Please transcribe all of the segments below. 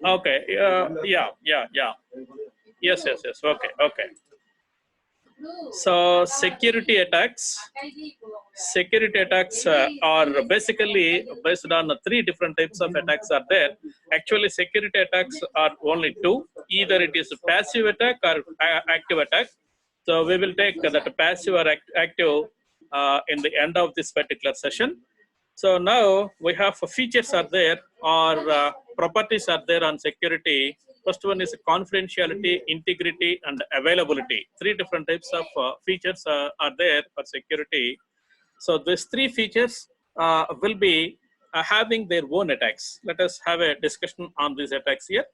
Okay. Yeah. Yes. Okay. Okay. So security attacks are basically based on three different types of attacks are there. Actually, security attacks are only two. Either it is a passive attack or active attack. So we will take that passive or active in the end of this particular session. So now we have features are there or properties are there on security. First one is confidentiality, integrity, and availability. Three different types of features are there for security. So these three features will be having their own attacks. Let us have a discussion on these attacks here.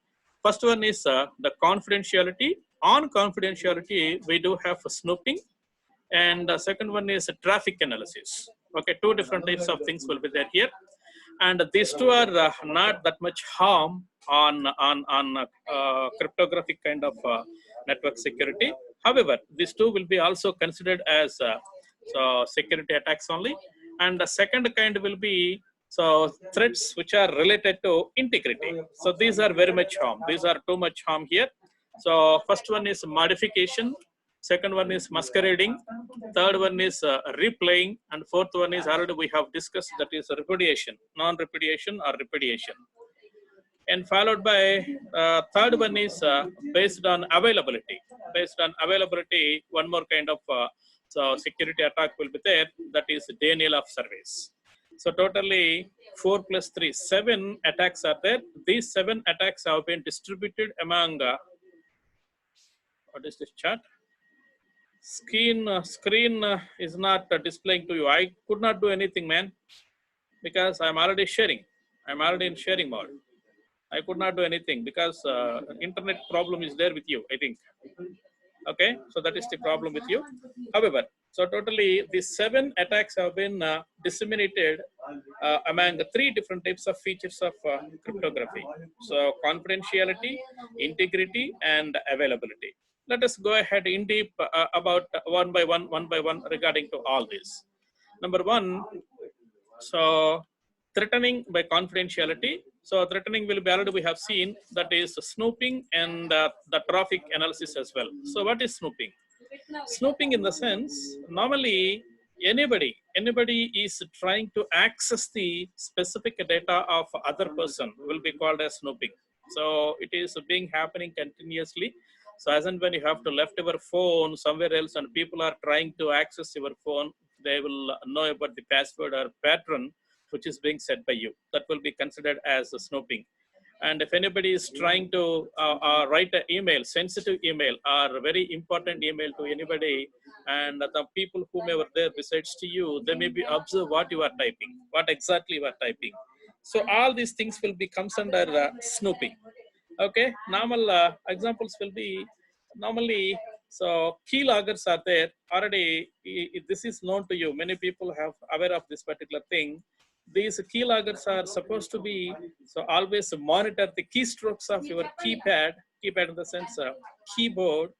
First one is the confidentiality. On confidentiality, we do have snooping, and the second one is traffic analysis. Okay, two different types of things will be there here, and these two are not that much harm on cryptographic kind of network security. However, these two will be also considered as so security attacks only, and the second kind will be so threats which are related to integrity. So these are very much harm. These are too much harm here. So first one is modification, second one is masquerading, third one is replaying, and fourth one is already we have discussed, that is repudiation, non-repudiation or repudiation. And followed by third one is based on availability. Based on availability, one more kind of so security attack will be there, that is denial of service. So totally 4 plus 3, 7 attacks are there. These 7 attacks have been distributed among what is this chart? Screen is not displaying to you. I could not do anything, man, because I'm already sharing. I'm already in sharing mode. I could not do anything because internet problem is there with you, I think. Okay, so that is the problem with you. However, so totally these 7 attacks have been disseminated among the 3 different types of features of cryptography. So confidentiality, integrity, and availability. Let us go ahead in deep about one by one regarding to all this. Number one, so threatening by confidentiality. So threatening will be already we have seen, that is snooping and the traffic analysis as well. So what is snooping? Snooping in the sense, normally anybody is trying to access the specific data of other person will be called as snooping. So it is being happening continuously. So as and when you have to left your phone somewhere else and people are trying to access your phone, they will know about the password or pattern which is being set by you. That will be considered as snooping. And if anybody is trying to write an email, sensitive email or very important email to anybody, and the people whomever there besides to you, they may be observe what you are typing, what exactly you are typing. So all these things will be comes under snooping. Okay, normal examples will be normally, so keyloggers are there already. This is known to you, many people have aware of this particular thing. These keyloggers are supposed to be so always monitor the keystrokes of your keypad in the sense of keyboard,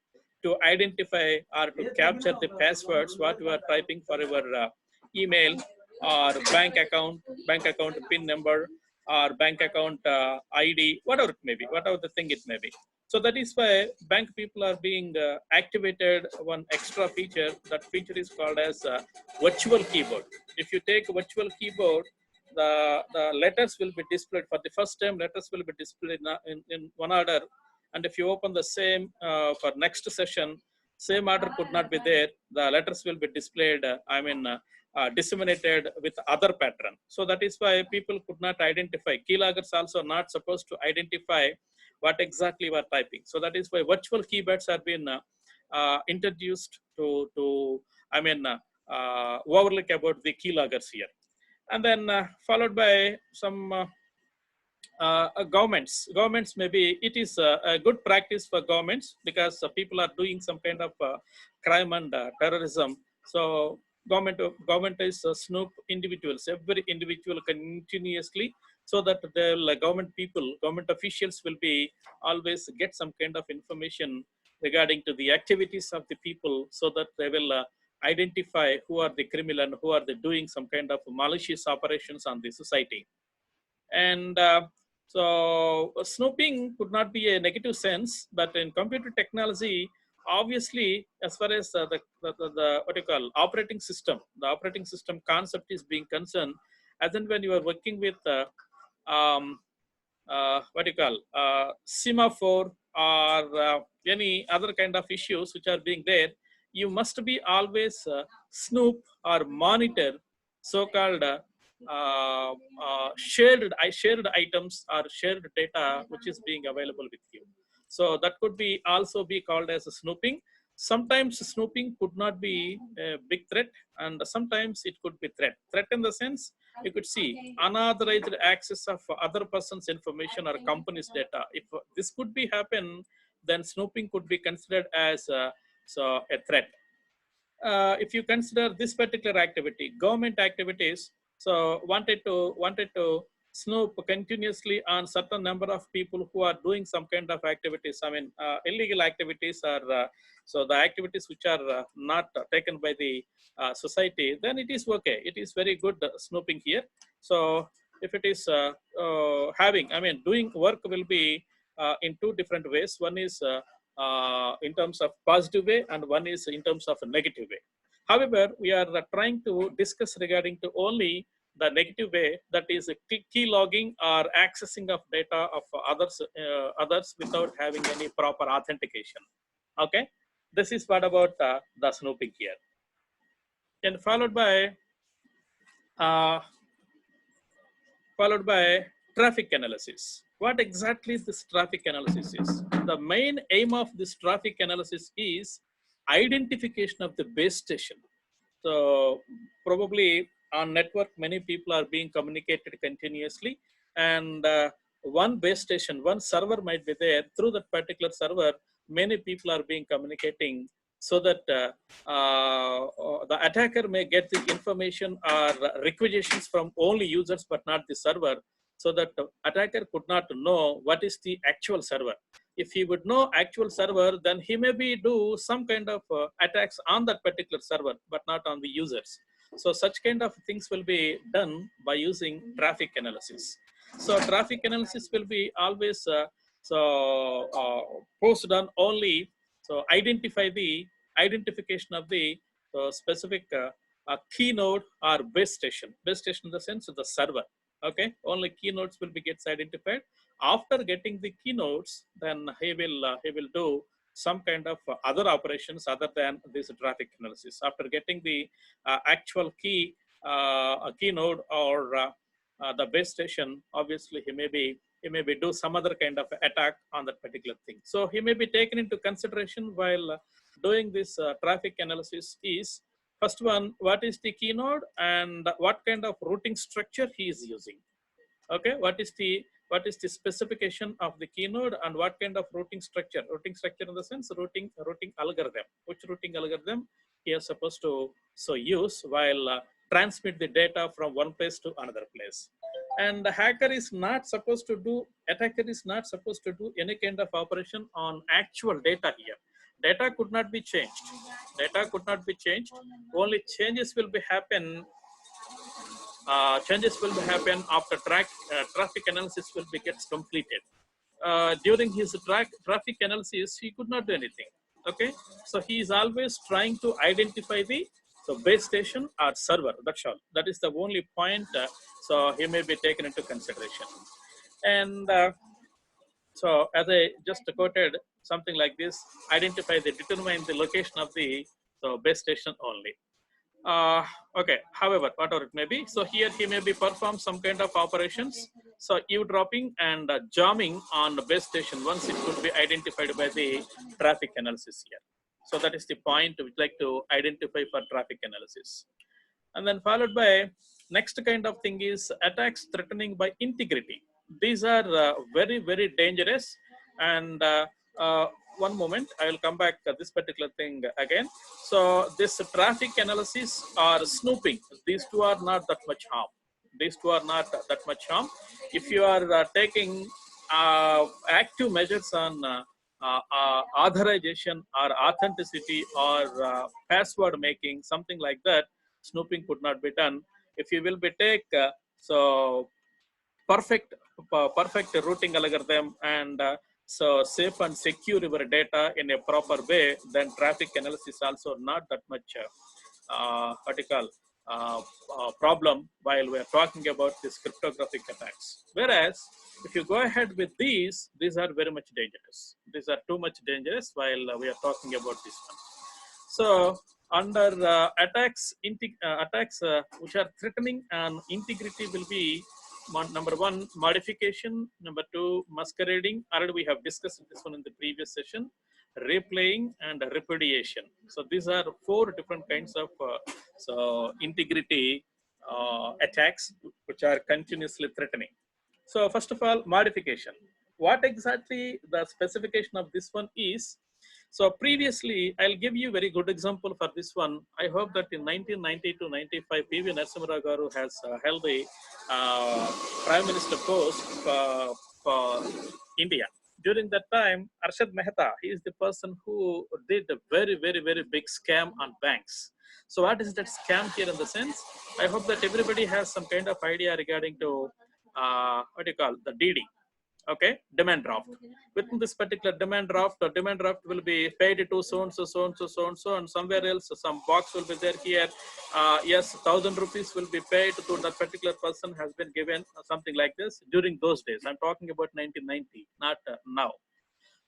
to identify or to capture the passwords what you are typing for your email or bank account pin number or bank account ID, whatever it may be, whatever the thing it may be. So that is why bank people are being activated one extra feature. That feature is called as virtual keyboard. If you take a virtual keyboard, the letters will be displayed for the first time. Letters will be displayed in one order, and if you open the same for next session, same order could not be there. The letters will be displayed. Disseminated with other pattern. So that is why people could not identify. Keyloggers also not supposed to identify what exactly you are typing. So that is why virtual keyboards have been introduced to overlook about the keyloggers here. And then followed by some governments maybe it is a good practice for governments, because people are doing some kind of crime and terrorism. So government is snoop individuals, every individual continuously, so that the government officials will be always get some kind of information regarding to the activities of the people, so that they will identify who are the criminal and who are the doing some kind of malicious operations on the society. And So snooping could not be a negative sense, but in computer technology, obviously, as far as the what you call operating system, the operating system concept is being concerned, as in when you are working with um, what you call semaphore or any other kind of issues which are being there, you must be always snoop or monitor so-called shared items or shared data which is being available with you. So that could be also be called as snooping. Sometimes snooping could not be a big threat, and sometimes it could be threat. Threat in the sense you could see unauthorized access of other person's information or company's data. If this could be happen, then snooping could be considered as a threat. If you consider this particular activity, government activities, so wanted to snoop continuously on certain number of people who are doing some kind of activities. I mean, illegal activities are so the activities which are not taken by the society. Then it is okay. It is very good snooping here. So if it is having, I mean, doing work will be in two different ways. One is in terms of positive way, and one is in terms of a negative way. However, we are trying to discuss regarding to only the negative way, that is key logging or accessing of data of others without having any proper authentication. Okay, this is what about the snooping here, and uh, followed by traffic analysis. What exactly this traffic analysis is? The main aim of this traffic analysis is identification of the base station. So probably on network, many people are being communicated continuously, and one base station, one server might be there. Through that particular server, many people are being communicating, so that the attacker may get the information or requisitions from only users but not the server, so that the attacker could not know what is the actual server. If he would know actual server, then he maybe do some kind of attacks on that particular server but not on the users. So such kind of things will be done by using traffic analysis. So traffic analysis will be always posted on only, so identification of the specific key node or base station. Base station in the sense of the server. Okay, only key nodes will be gets identified. After getting the key nodes, then he will do some kind of other operations other than this traffic analysis. After getting the actual key node or the base station, obviously he may be do some other kind of attack on that particular thing. So he may be taken into consideration while doing this traffic analysis is, first one, what is the key node and what kind of routing structure he is using. Okay, what is the specification of the key node and what kind of routing structure in the sense routing algorithm, which routing algorithm he is supposed to so use while transmit the data from one place to another place. And the attacker is not supposed to do any kind of operation on actual data here. Data could not be changed. Only changes will happen after traffic analysis will be gets completed. During his traffic analysis, he could not do anything. Okay, so he is always trying to identify the base station or server. That's all. That is the only point. So he may be taken into consideration. And so as I just quoted something like this, determine the location of the base station only. Okay, however, whatever it may be, so here he may be perform some kind of operations, so eavesdropping and jamming on the base station once it could be identified by the traffic analysis here. So that is the point we'd like to identify for traffic analysis. And then followed by next kind of thing is attacks threatening by integrity. These are very, very dangerous. And one moment, I will come back to this particular thing again. So this traffic analysis or snooping, these two are not that much harm. If you are taking active measures on authorization or authenticity or password making, something like that, snooping could not be done. If you will be take perfect routing algorithm and so safe and secure your data in a proper way, then traffic analysis also not that much what you call problem while we are talking about these cryptographic attacks. Whereas if you go ahead with these are very much dangerous. These are too much dangerous while we are talking about this one. So under attacks which are threatening and integrity will be number one, modification. Number two, masquerading. Already we have discussed this one in the previous session. Replaying and repudiation. So these are four different kinds of integrity attacks which are continuously threatening. So first of all, modification. What exactly the specification of this one is? So previously, I'll give you a very good example for this one. I hope that in 1990 to 95, P.V. Narasimha Garu has held the Prime Minister post for India. During that time, Arshad Mehta, he is the person who did a very, very, very big scam on banks. So what is that scam here in the sense? I hope that everybody has some kind of idea regarding to what do you call the DD. Okay, demand draft. Within this particular demand draft will be paid to so and so, so and so, so and so, and somewhere else some box will be there here. Yes, 1,000 rupees will be paid to that particular person has been given something like this during those days. I'm talking about 1990, not now.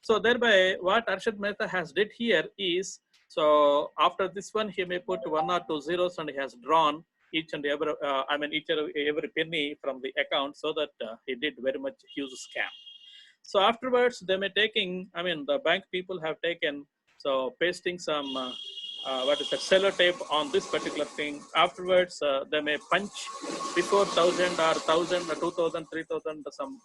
So thereby, what Arshad Mehta has did here is, so after this one, he may put 1 or 2 zeros and he has drawn each and every, each and every penny from the account so that he did very much huge scam. So afterwards, they may taking, the bank people have taken, so pasting some, what is that, sellotape on this particular thing. Afterwards, they may punch before 1,000 or 1,000 or 2,000, 3,000, some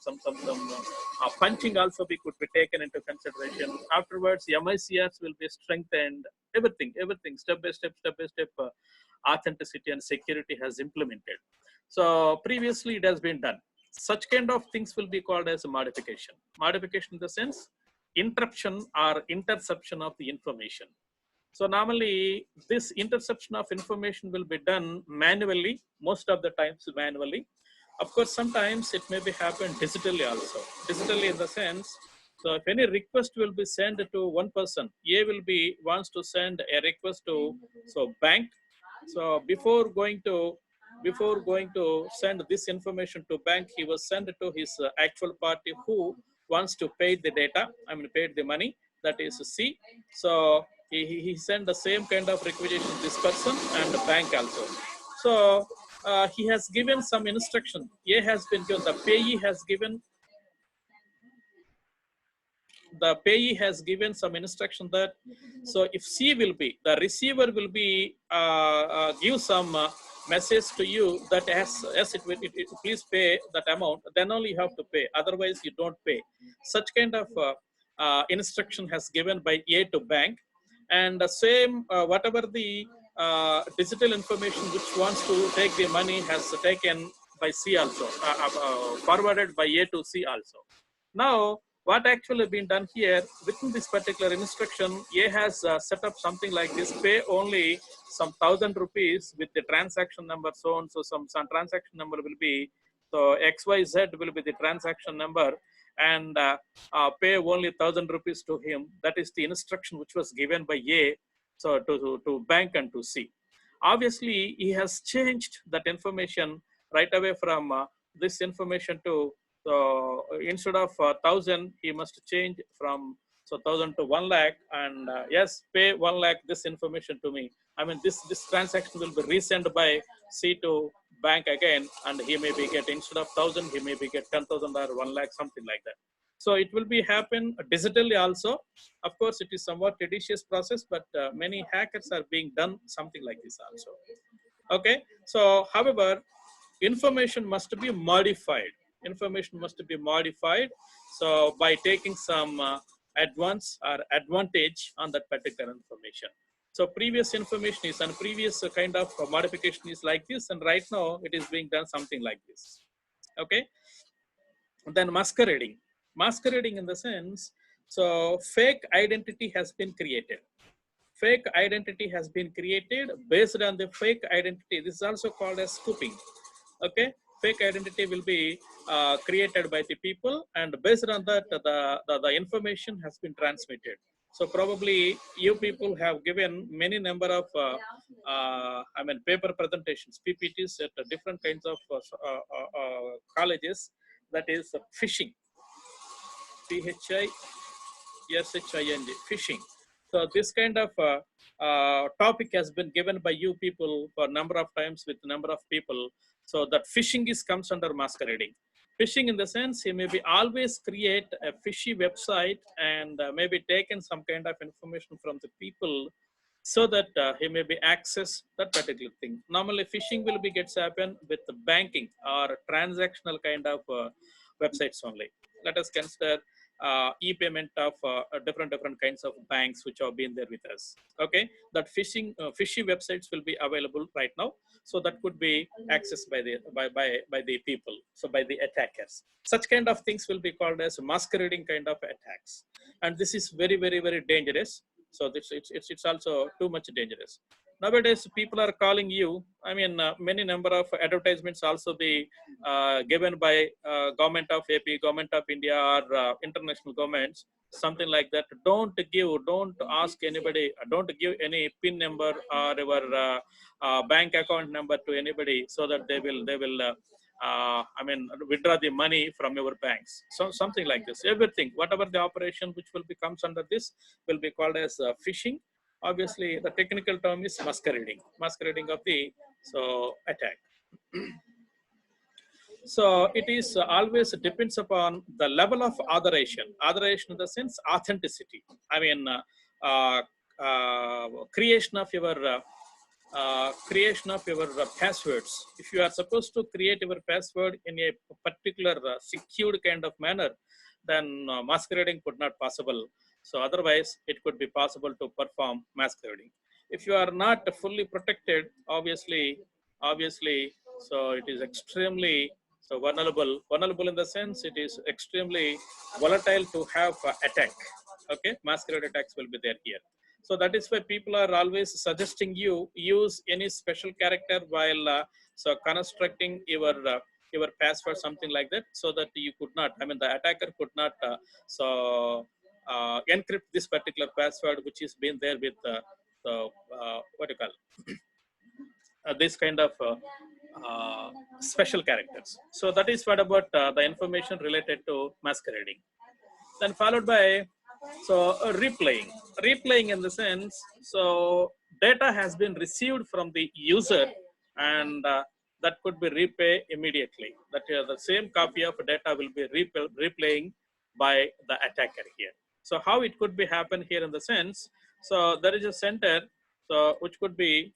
punching also could be taken into consideration. Afterwards, the MICS will be strengthened, everything, step by step, authenticity and security has implemented. So previously it has been done. Such kind of things will be called as a modification. Modification in the sense, interruption or interception of the information. So normally this interception of information will be done manually, most of the times manually. Of course, sometimes it may be happen digitally also. Digitally in the sense, so if any request will be sent to one person, A will be wants to send a request to bank. So before going to send this information to bank, he was sent to his actual party who wants to pay the data. Paid the money. That is C. So he sent the same kind of requisition to this person and the bank also. So he has given some instruction. A has been given. The payee has given some instruction that, so if C will be, the receiver will be give some message to you that as it please pay that amount, then only you have to pay, otherwise you don't pay. Such kind of instruction has given by A to bank, and the same whatever the digital information which wants to take the money has taken by C also, forwarded by A to C also. Now, what actually been done here within this particular instruction, A has set up something like this: pay only some 1,000 rupees with the transaction number so and so. Some transaction number will be, so XYZ will be the transaction number, and pay only 1,000 rupees to him. That is the instruction which was given by A, so to bank and to C. Obviously, he has changed that information right away from this information to, so instead of 1,000, he must change from 1,000 to 1 lakh, and yes, pay 1 lakh this information to me. This transaction will be resent by C to bank again, and he may be get, instead of 1,000, he may be get 10,000 or 1 lakh, something like that. So it will be happen digitally also. Of course, it is somewhat tedious process, but many hackers are being done something like this also. Okay, so however, information must be modified. Information must be modified. So by taking some advance or advantage on that particular information. So previous information is, and previous kind of modification is like this, and right now it is being done something like this. Okay. Then masquerading. Masquerading in the sense, so fake identity has been created. Fake identity has been created. Based on the fake identity, this is also called as spoofing. Okay, fake identity will be created by the people, and based on that, the information has been transmitted. So probably you people have given many number of, paper presentations, PPTs at different kinds of colleges. That is phishing, PHISHING, phishing. So this kind of topic has been given by you people for a number of times with number of people. So that phishing comes under masquerading. Phishing in the sense he may be always create a fishy website and maybe taken some kind of information from the people so that he may be access that particular thing. Normally phishing will be gets happen with the banking or transactional kind of websites only. Let us consider e-payment of different kinds of banks which have been there with us. Okay, that fishy websites will be available right now, so that could be accessed by the people, so by the attackers. Such kind of things will be called as masquerading kind of attacks, and this is very dangerous. So this it's also too much dangerous. Nowadays people are calling you, many number of advertisements also be given by government of AP, government of India, or international governments, something like that. Don't ask anybody, don't give any PIN number or your bank account number to anybody, so that they will withdraw the money from your banks. So something like this. Everything, whatever the operation which will be comes under this, will be called as phishing. Obviously, the technical term is masquerading of the attack. So it is always depends upon the level of authorization. Authorization in the sense authenticity. Uh, creation of your passwords. If you are supposed to create your password in a particular secured kind of manner, then masquerading could not possible. So otherwise, it could be possible to perform masquerading. If you are not fully protected, obviously, so it is extremely vulnerable. Vulnerable in the sense it is extremely volatile to have attack. Okay, masquerade attacks will be there here. So that is why people are always suggesting you use any special character while constructing your password, something like that, so that you could not, the attacker could not encrypt this particular password, which is been there with what you call this kind of special characters. So that is what about the information related to masquerading. Then followed by replaying in the sense, so data has been received from the user, and that could be repay immediately. That the same copy of data will be replaying by the attacker here. So how it could be happen here in the sense, so there is a center, so which could be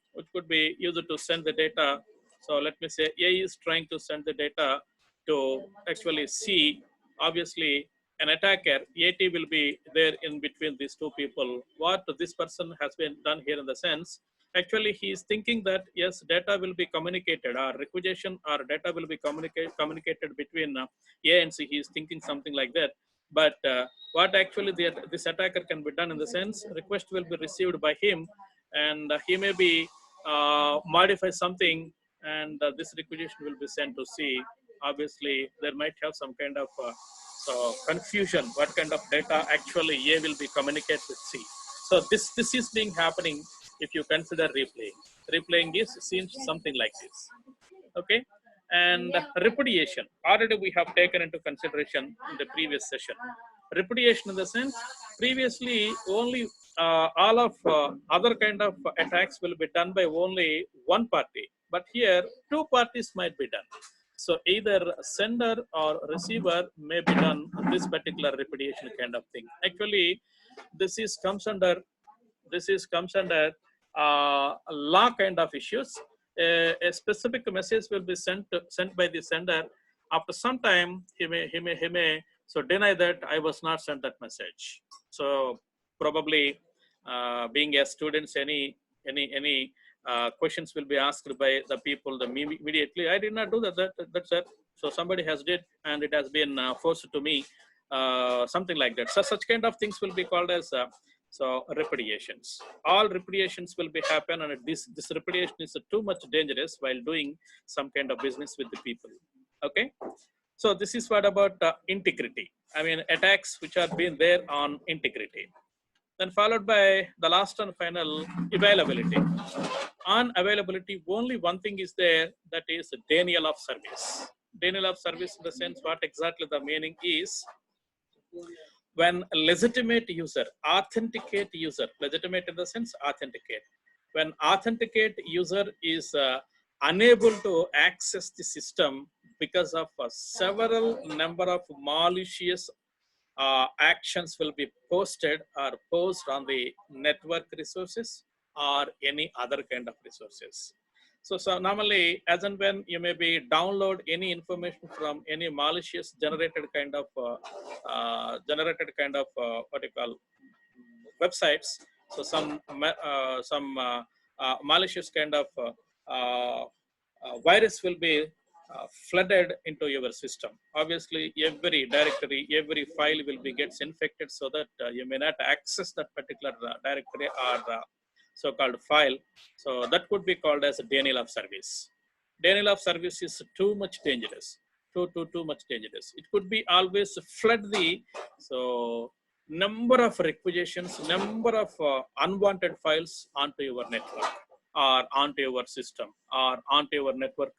used to send the data. So let me say A is trying to send the data to actually C. Obviously an attacker, AT, will be there in between these two people. What this person has been done here in the sense, actually he is thinking that yes, data will be communicated, or requisition or data will be communicated between A and C. He is thinking something like that. But what actually this attacker can be done in the sense, request will be received by him, and he may be modify something, and this requisition will be sent to C. Obviously, there might have some kind of confusion. What kind of data actually A will be communicated with C? So this is being happening if you consider replaying. Replaying is seems something like this. Okay, and repudiation. Already we have taken into consideration in the previous session. Repudiation in the sense, previously only all of other kind of attacks will be done by only one party, but here two parties might be done. So either sender or receiver may be done this particular repudiation kind of thing. Actually, this is comes under law kind of issues. A specific message will be sent by the sender. After some time, he may so deny that I was not sent that message. So probably being a students, any questions will be asked by the people immediately. I did not do that. That's it. So somebody has did, and it has been forced to me. Something like that. So such kind of things will be called as repudiations. All repudiations will be happen, and this repudiation is too much dangerous while doing some kind of business with the people. Okay. So this is what about integrity. I mean, attacks which are being there on integrity. Then followed by the last and final, availability. On availability, only one thing is there, that is denial of service. Denial of service in the sense what exactly the meaning is, when a legitimate user, authenticate user, legitimate in the sense authenticate. When authenticate user is unable to access the system because of several number of malicious actions will be posted or posted on the network resources or any other kind of resources. So normally, as and when you may be download any information from any malicious generated kind of what you call websites. So some malicious kind of virus will be flooded into your system. Obviously, every directory, every file will be gets infected, so that you may not access that particular directory or so-called file. So that could be called as a denial of service. Denial of service is too much dangerous. Too much dangerous. It could be always flood the number of requisitions, number of unwanted files onto your network or onto your system or onto your network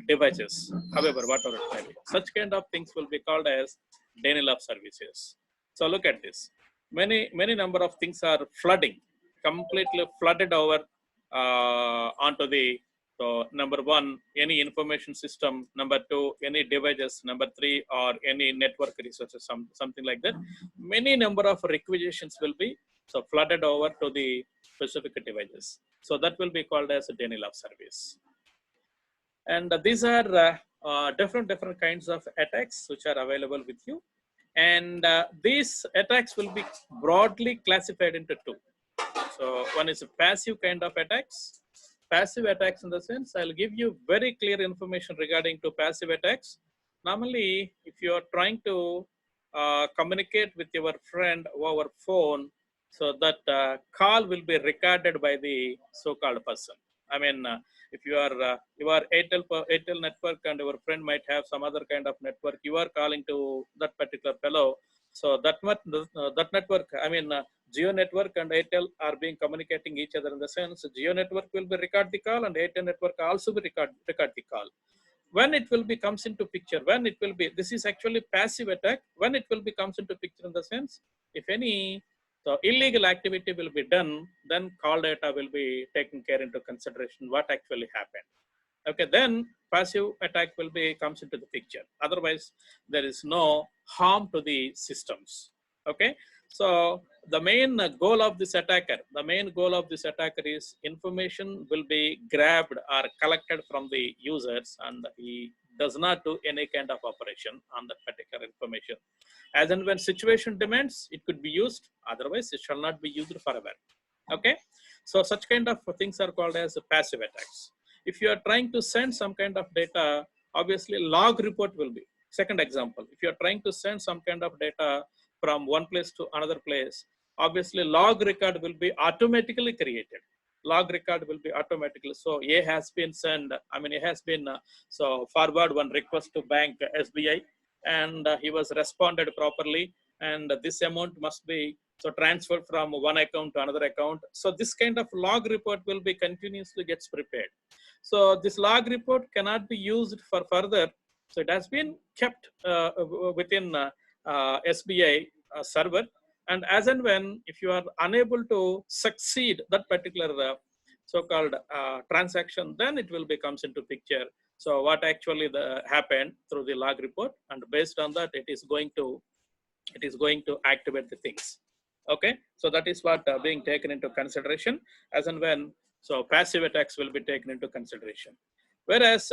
devices, however, whatever it may be. Such kind of things will be called as denial of services. So look at this. Many number of things are flooding, completely flooded over onto the, so number one, any information system, number two, any devices, number three, or any network resources, something like that. Many number of requisitions will be so flooded over to the specific devices. So that will be called as a denial of service. And these are different kinds of attacks which are available with you. And these attacks will be broadly classified into two. So one is a passive kind of attacks. Passive attacks in the sense, I'll give you very clear information regarding to passive attacks. Normally, if you are trying to communicate with your friend over phone, so that call will be recorded by the so-called person. I mean, if you are Airtel network and your friend might have some other kind of network, you are calling to that particular fellow. So that network, I mean, Geo network and Airtel are being communicating each other in the sense Geo network will be record the call and Airtel network also will record the call. When it will be comes into picture, when it will be, this is actually passive attack. When it will be comes into picture in the sense, if any illegal activity will be done, then call data will be taken care into consideration what actually happened. Okay, then passive attack will be comes into the picture. Otherwise, there is no harm to the systems. Okay, so the main goal of this attacker, is information will be grabbed or collected from the users, and he does not do any kind of operation on that particular information. As and when situation demands, it could be used. Otherwise, it shall not be used forever. Okay, so such kind of things are called as passive attacks. If you are trying to send some kind of data, obviously log report will be. Second example, if you are trying to send some kind of data from one place to another place, obviously log record will be automatically created. Log record will be automatically. So A has been sent, I mean, it has been so forward one request to bank SBI, and he was responded properly, and this amount must be so transferred from one account to another account. So this kind of log report will be continuously gets prepared. So this log report cannot be used for further. So it has been kept within SBI server. And as and when, if you are unable to succeed that particular so-called transaction, then it will be comes into picture. So what actually happened through the log report, and based on that, it is going to activate the things. Okay, so that is what being taken into consideration as and when. So passive attacks will be taken into consideration, whereas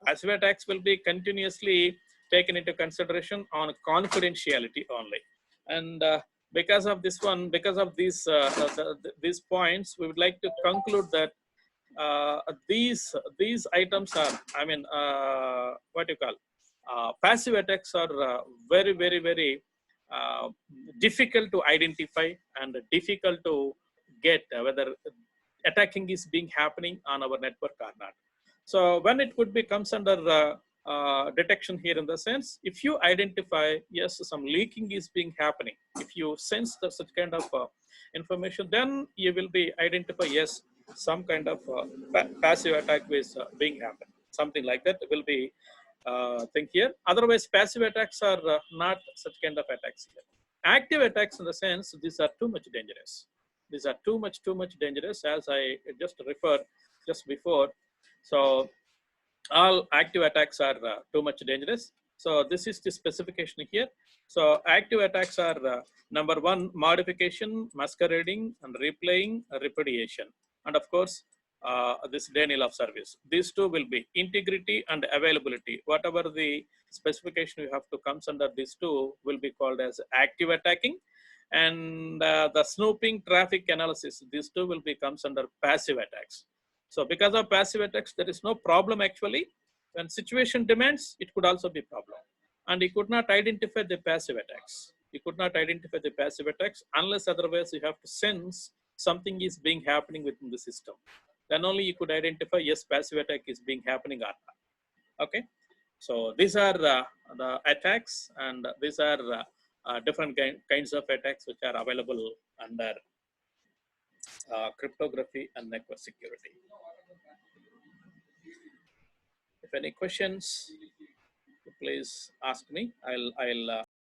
passive attacks will be continuously taken into consideration on confidentiality only. And because of this one, because of these points, we would like to conclude that these items are, I mean, what you call passive attacks are very difficult to identify and difficult to get whether attacking is being happening on our network or not. So when it could be comes under detection here in the sense, if you identify, yes, some leaking is being happening, if you sense that such kind of information, then you will be identify, yes, some kind of passive attack is being happened. Something like that will be thing here. Otherwise, passive attacks are not such kind of attacks here. Active attacks in the sense, these are too much dangerous. These are too much dangerous, as I just referred just before. So all active attacks are too much dangerous. So this is the specification here. So active attacks are number one, modification, masquerading, and replaying, repudiation, and of course this denial of service. These two will be integrity and availability. Whatever the specification you have to comes under these two will be called as active attacking, and the snooping, traffic analysis. These two will be comes under passive attacks. So because of passive attacks, there is no problem actually. When situation demands, it could also be problem. And you could not identify the passive attacks. You could not identify the passive attacks unless otherwise you have to sense something is being happening within the system. Then only you could identify, yes, passive attack is being happening or not. Okay. So these are the attacks, and these are different kinds of attacks which are available under cryptography and network security. If any questions, please ask me. I'll